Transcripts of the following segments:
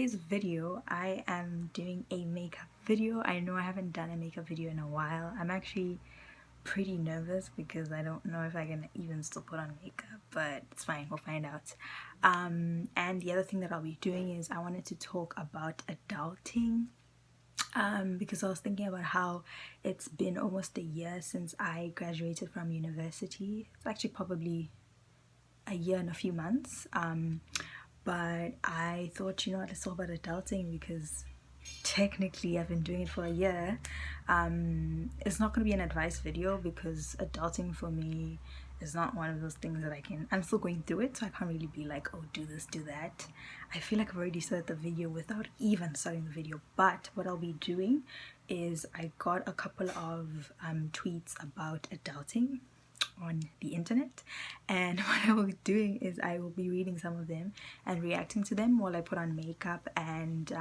today's video, I am doing a makeup video. I know I haven't done a makeup video in a while. I'm actually pretty nervous because I don't know if I can even still put on makeup, but it's fine, we'll find out. And the other thing that I'll be doing is I wanted to talk about adulting. Because I was thinking about how it's been almost a year since I graduated from university. It's actually probably a year and a few months. But I thought, you know what, let's talk about adulting because technically I've been doing it for a year. It's not going to be an advice video because adulting for me is not one of those things that I'm still going through it, so I can't really be like, oh, do this, do that. I feel like I've already started the video without even starting the video. But what I'll be doing is I got a couple of tweets about adulting on the internet, and what I will be doing is I will be reading some of them and reacting to them while I put on makeup, and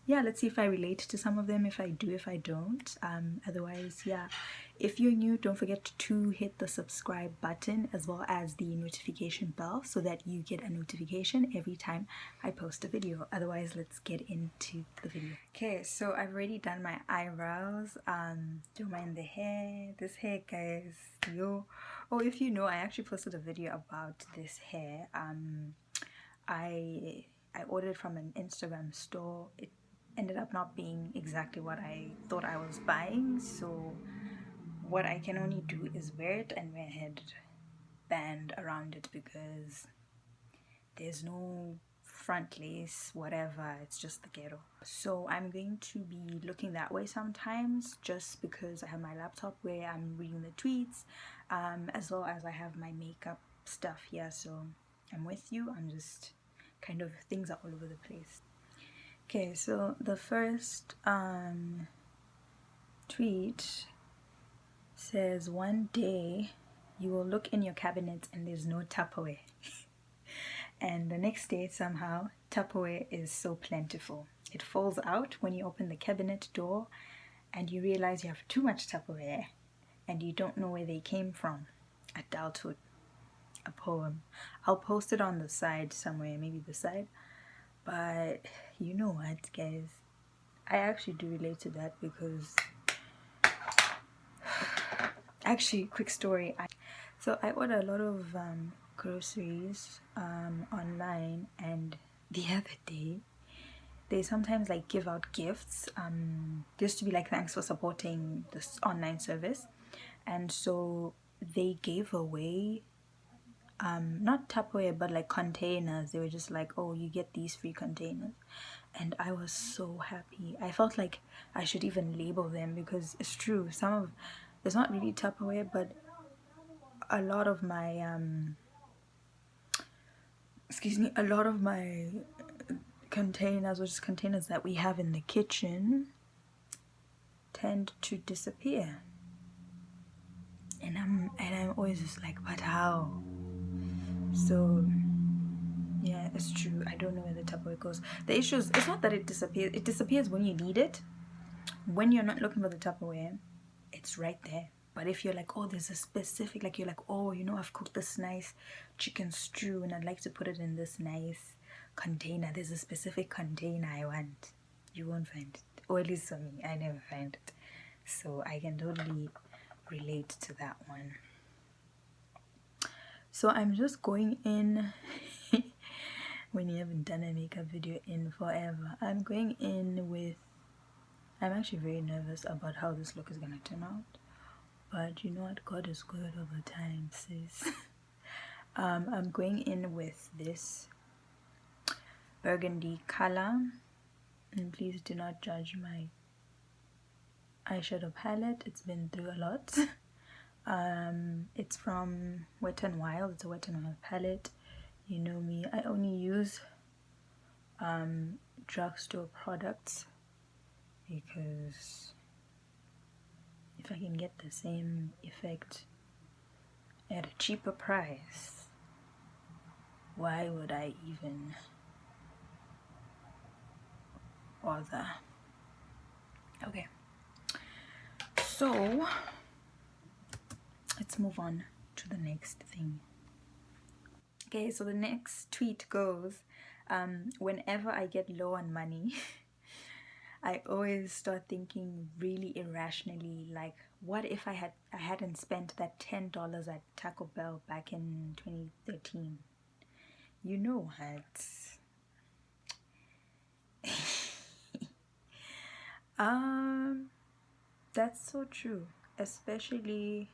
yeah, let's see if I relate to some of them, if I do, if I don't. Otherwise, yeah, if you're new, don't forget to hit the subscribe button as well as the notification bell so that you get a notification every time I post a video. Otherwise, let's get into the video. Okay, so I've already done my eyebrows. Don't mind the hair. This hair, guys, yo. Oh, if you know, I actually posted a video about this hair. I ordered it from an Instagram store. It ended up not being exactly what I thought I was buying, so what I can only do is wear it and wear a headband around it because there's no front lace, whatever, it's just the ghetto. So I'm going to be looking that way sometimes just because I have my laptop where I'm reading the tweets, as well as I have my makeup stuff here, so I'm with you. I'm just kind of, things are all over the place. Okay, so the first tweet says, one day you will look in your cabinet and there's no Tupperware. And the next day, somehow, Tupperware is so plentiful. It falls out when you open the cabinet door and you realize you have too much Tupperware and you don't know where they came from. Adulthood. A poem. I'll post it on the side somewhere, maybe the side. But you know what, guys? I actually do relate to that because... Actually, quick story. So I order a lot of groceries online, and the other day they sometimes like give out gifts just to be like, thanks for supporting this online service. And so they gave away not Tupperware but like containers. They were just like, oh, you get these free containers, and I was so happy. I felt like I should even label them because it's true, it's not really Tupperware, but a lot of my a lot of my containers, or just containers that we have in the kitchen, tend to disappear, and I'm always just like, but how? So yeah, it's true. I don't know where the Tupperware goes. The issue is, it's not that it disappears. It disappears when you need it. When you're not looking for the Tupperware, it's right there. But if you're like, oh, there's a specific, like, you're like, oh, you know, I've cooked this nice chicken stew and I'd like to put it in this nice container. There's a specific container I want. You won't find it. Or at least for me, I never find it. So I can totally relate to that one. So I'm just going in... when you haven't done a makeup video in forever, I'm going in with... I'm actually very nervous about how this look is gonna turn out. But you know what? God is good all the time, sis. I'm going in with this burgundy color. And please do not judge my eyeshadow palette. It's been through a lot. It's from Wet n Wild. It's a Wet n Wild palette. You know me. I only use drugstore products because if I can get the same effect at a cheaper price, why would I even bother? Okay, so let's move on to the next thing. Okay, so the next tweet goes, Whenever I get low on money, I always start thinking really irrationally, like, what if I hadn't spent that $10 at Taco Bell back in 2013? You know what? Um, that's so true, especially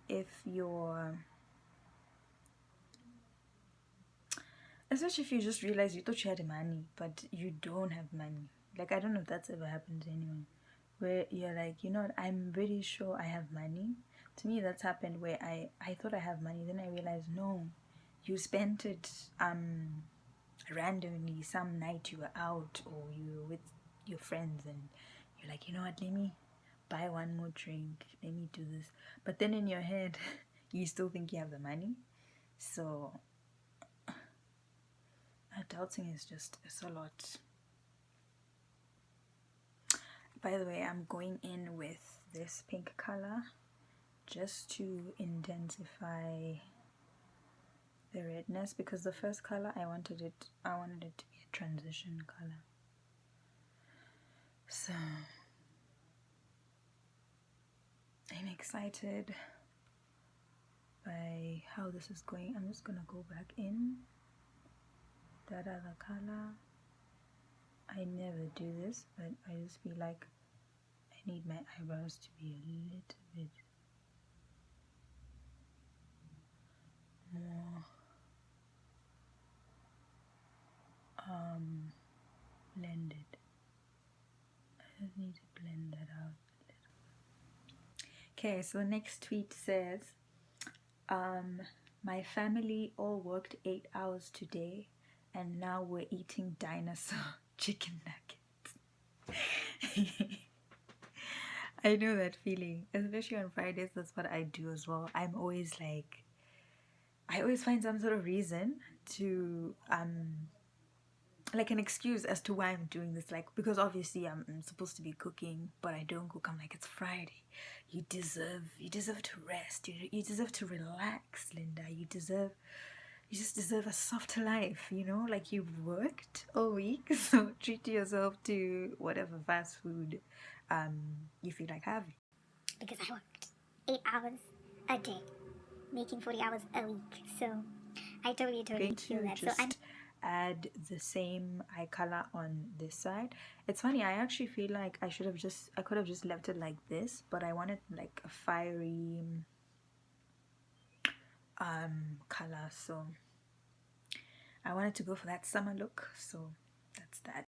if you just realize you thought you had money, but you don't have money. Like, I don't know if that's ever happened to anyone, where you're like, you know what, I'm pretty sure I have money. To me, that's happened where I thought I have money, then I realized, no, you spent it randomly some night you were out or you were with your friends, and you're like, you know what, let me buy one more drink, let me do this. But then in your head, you still think you have the money. So adulting is just, it's a lot. By the way, I'm going in with this pink color just to intensify the redness, because the first color I wanted it to be a transition color. So I'm excited by how this is going. I'm just gonna go back in that other color. I never do this, but I just feel like I need my eyebrows to be a little bit more blended. I just need to blend that out a little. Okay, so the next tweet says, my family all worked 8 hours today, and now we're eating dinosaur chicken nuggets. I know that feeling, especially on Fridays. That's what I do as well. I'm always like, I always find some sort of reason to like an excuse as to why I'm doing this, like, because obviously I'm supposed to be cooking, but I don't cook. I'm like, it's Friday, you deserve to rest, you deserve to relax, Linda. You just deserve a soft life, you know, like you've worked all week, so treat yourself to whatever fast food you feel like having. Because I worked 8 hours a day, making 40 hours a week, so I totally feel that. Just So I'm add the same eye color on this side. It's funny, I actually feel like I could have just left it like this, but I wanted like a fiery color, so I wanted to go for that summer look, so that's that.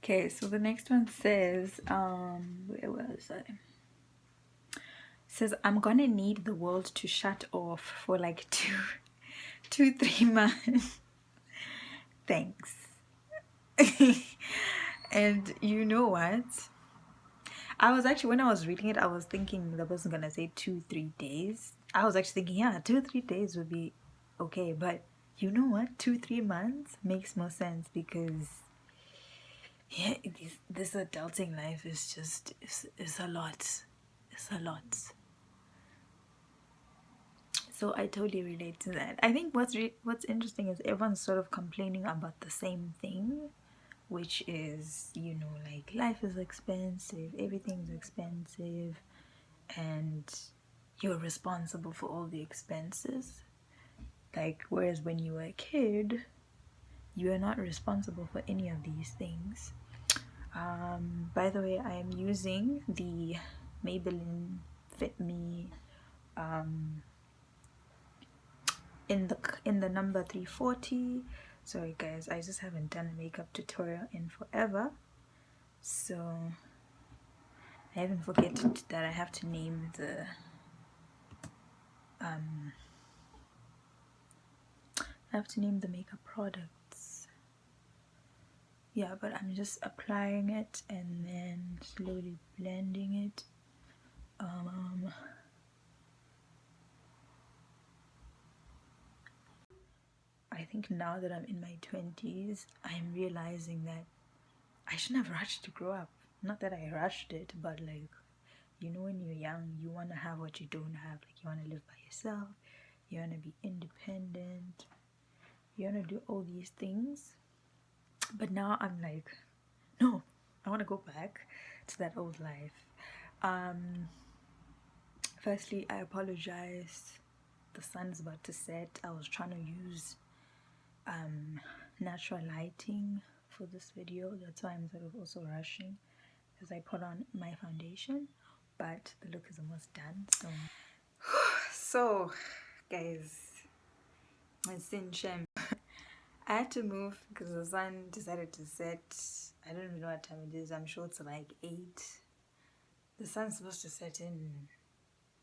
Okay, so the next one says, where was I? Says, I'm gonna need the world to shut off for like 3 months. Thanks. And you know what? I was actually, when I was reading it, I was thinking that wasn't gonna say 2-3 days. I was actually thinking, yeah, 2-3 days would be okay. But you know what? 2-3 months makes more sense, because yeah, this adulting life is just, it's a lot. It's a lot. So I totally relate to that. I think what's interesting is everyone's sort of complaining about the same thing, which is, you know, like, life is expensive, everything's expensive, and you're responsible for all the expenses. Like, whereas when you were a kid, you are not responsible for any of these things. By the way, I am using the Maybelline Fit Me in the number 340. Sorry guys, I just haven't done a makeup tutorial in forever, so I even forget that I have to name the makeup products. Yeah, but I'm just applying it and then slowly blending it. I think now that I'm in my 20s, I'm realizing that I shouldn't have rushed to grow up. Not that I rushed it, but like, you know, when you're young, you want to have what you don't have. Like, you want to live by yourself, you want to be independent, you want to do all these things. But now I'm like, no, I want to go back to that old life. Firstly, I apologize. The sun's about to set. I was trying to use natural lighting for this video. That's why I'm sort of also rushing, because I put on my foundation, but the look is almost done. So guys, it's in shame. I had to move because the sun decided to set. I don't even know what time it is. I'm sure it's like 8. The sun's supposed to set in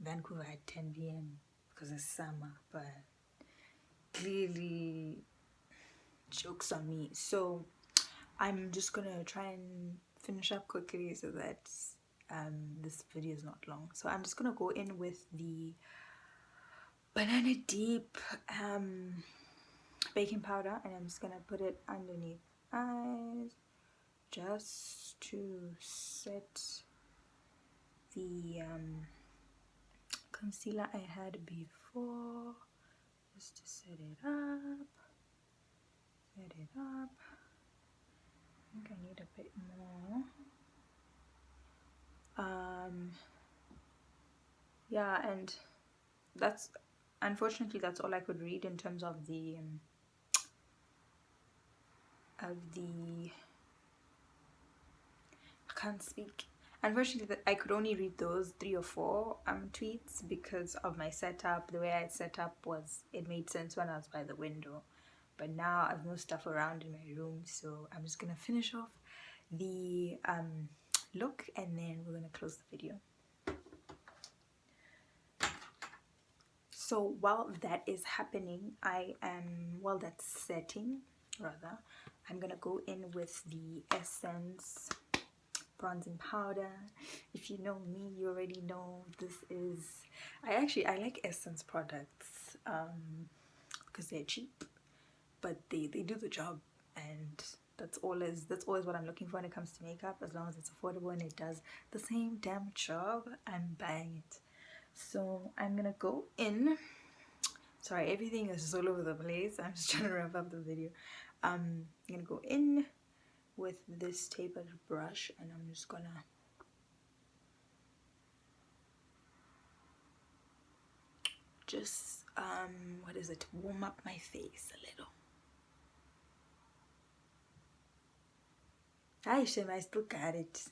Vancouver at 10 p.m. because it's summer, but clearly jokes on me. So I'm just gonna try and finish up quickly so that this video is not long. So I'm just gonna go in with the banana deep baking powder, and I'm just gonna put it underneath eyes just to set the concealer I had before, just to set it up. I think I need a bit more. Yeah, and that's unfortunately that's all I could read in terms of the I can't speak. Unfortunately, I could only read those 3 or 4 tweets because of my setup. The way I had set up was, it made sense when I was by the window, but now I've moved stuff around in my room, so I'm just gonna finish off the look and then we're gonna close the video. So while that is happening, while that's setting rather, I'm gonna go in with the Essence bronzing powder. If you know me, you already know this is, I like Essence products because they're cheap, but they do the job, and that's always what I'm looking for when it comes to makeup. As long as it's affordable and it does the same damn job, I'm buying it. So I'm gonna go in. Sorry, everything is just all over the place. I'm just trying to wrap up the video. I'm gonna go in with this tapered brush, and I'm just gonna just warm up my face a little. Hi Shem, I still got it.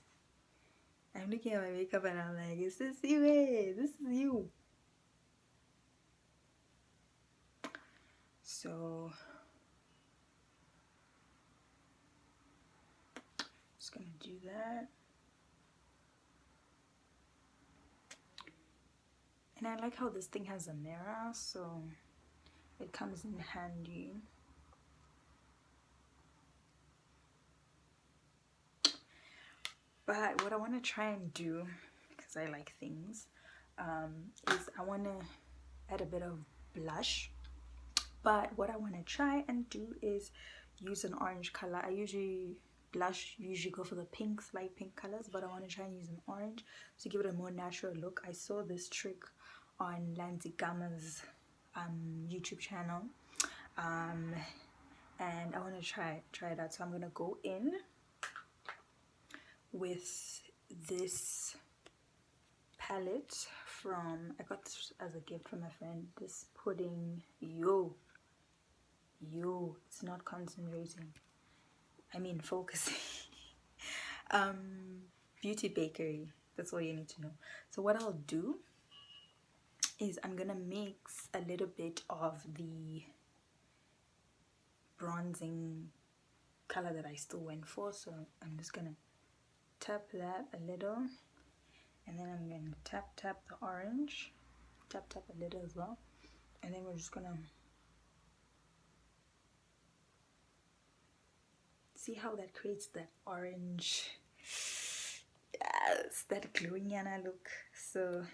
I'm looking at my makeup and I'm like, is this you? This is you. So just gonna do that. And I like how this thing has a mirror, so it comes in handy. But what I want to try and do, because I like things, is I want to add a bit of blush. But what I want to try and do is use an orange color. I usually go for the pinks, light pink colors, but I want to try and use an orange to give it a more natural look. I saw this trick on Lanzi Gama's YouTube channel, and I want to try it out. So I'm gonna go in with this palette I got this as a gift from a friend. This pudding, it's not concentrating, I mean focusing. Beauty Bakery, that's all you need to know. So what I'll do is I'm gonna mix a little bit of the bronzing color that I still went for. So I'm just gonna tap that a little, and then I'm gonna tap the orange, tap a little as well, and then we're just gonna see how that creates that orange, yes, that glowing yana look. So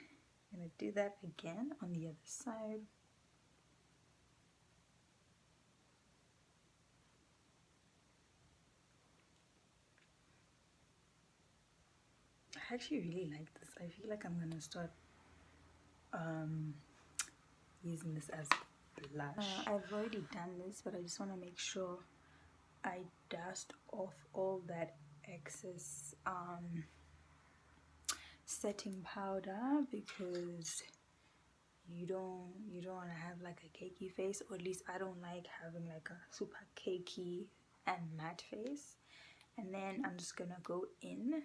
I'm gonna do that again on the other side. I actually really like this. I feel like I'm gonna start using this as blush. I've already done this, but I just want to make sure I dust off all that excess setting powder, because you don't want to have like a cakey face, or at least I don't like having like a super cakey and matte face. And then I'm just gonna go in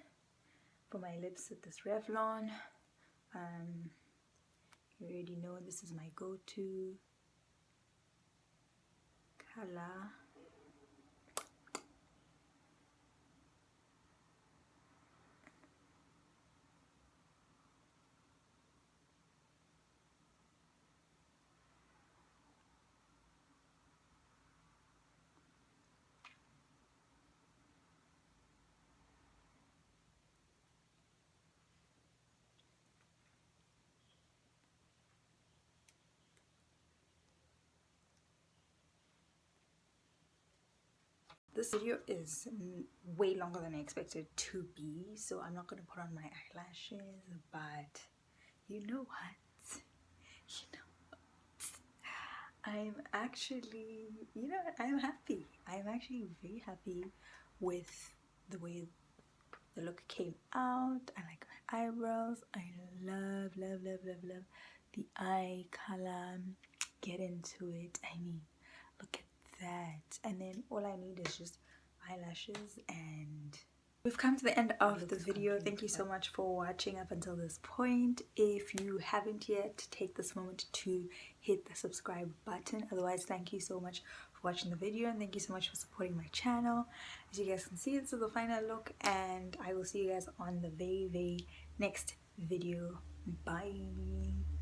for my lips with this Revlon. You already know this is my go-to color. This video is way longer than I expected it to be, so I'm not going to put on my eyelashes, but you know what? You know, I'm actually, you know what? I'm happy. I'm actually very happy with the way the look came out. I like my eyebrows. I love, love, love, love, love the eye color. Get into it. I mean, look at that. And then all I need is just eyelashes, and we've come to the end of the video. Thank you so much for watching up until this point. If you haven't yet, take this moment to hit the subscribe button. Otherwise, thank you so much for watching the video, and thank you so much for supporting my channel. As you guys can see, this is the final look, and I will see you guys on the very next video. Bye.